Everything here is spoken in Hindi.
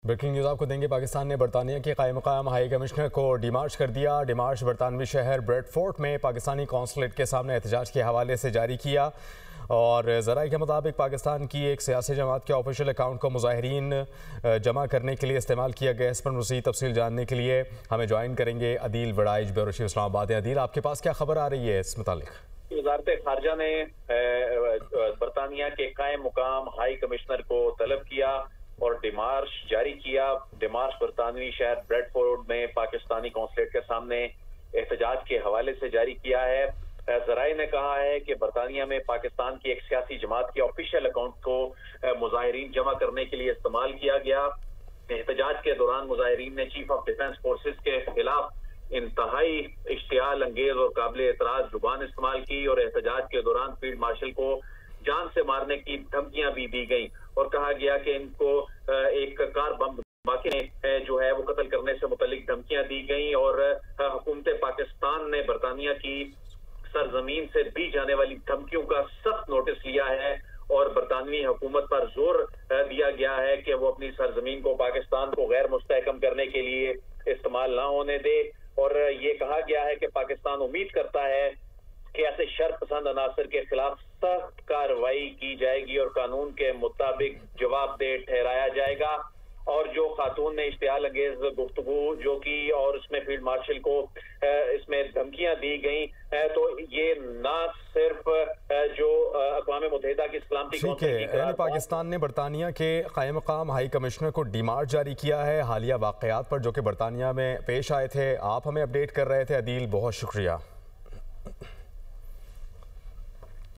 ब्रेकिंग न्यूज़ आपको देंगे। पाकिस्तान ने बरतानिया के कायम मकाम हाई कमिश्नर को डिमार्च कर दिया। डिमार्च बरतानवी शहर ब्रेडफोर्ट में पाकिस्तानी कौंसलेट के सामने एहतजाज के हवाले से जारी किया और ज़राए के मुताबिक पाकिस्तान की एक सियासी जमात के ऑफिशियल अकाउंट को मुजाहिरीन जमा करने के लिए इस्तेमाल किया गया। इस पर मज़ीद तफसील जानने के लिए हमें ज्वाइन करेंगे अदील वड़ाइज, ब्यूरो चीफ इस्लामाबाद। अदील, आपके पास क्या खबर आ रही है इस मुतालिक? वज़ारत खारजा ने बरतानिया के कायम मुकाम हाई कमिश्नर को तलब किया और डिमार्च जारी किया। डिमार्च बरतानवी शहर ब्रेडफोर्ड में पाकिस्तानी कौंसलेट के सामने एहतजाज के हवाले से जारी किया है। ज़राए ने कहा है कि बरतानिया में पाकिस्तान की एक सियासी जमात के ऑफिशियल अकाउंट को मुजाहिरीन जमा करने के लिए इस्तेमाल किया गया। एहतजाज के दौरान मुजाहिरीन ने चीफ ऑफ डिफेंस फोर्सेस के खिलाफ इंतहाई इश्तियाल अंगेज और काबिल एतराज जुबान इस्तेमाल की और एहतजाज के दौरान फील्ड मार्शल को जान से मारने की धमकियां भी दी गई और कहा गया कि इनको एक कार बम धमाके ने जो है वो कत्ल करने से मुतल्लिक धमकियां दी गई और हुकूमत पाकिस्तान ने बरतानिया की सरजमीन से दी जाने वाली धमकियों का सख्त नोटिस लिया है और बरतानवी हुकूमत पर जोर दिया गया है कि वो अपनी सरजमीन को पाकिस्तान को गैर मुस्तहकम करने के लिए इस्तेमाल ना होने दे। और ये कहा गया है कि पाकिस्तान उम्मीद करता है कि ऐसे शर पसंद अनासर के खिलाफ सख्त कार्रवाई की जाएगी और कानून के मुताबिक जवाबदेह ठहराया जाएगा। और जो खातून ने इश्तियाल अंगेज गुफ्तगू जो की और उसमें फील्ड मार्शल को इसमें धमकियां दी गई, तो ये ना सिर्फ जो अक़वाम मुत्तहिदा की सलामती यानी पाकिस्तान ने बरतानिया के कायम मकाम हाई कमिश्नर को डिमार्च जारी किया है हालिया वाक़यात पर जो कि बरतानिया में पेश आए थे। आप हमें अपडेट कर रहे थे अदील, बहुत शुक्रिया।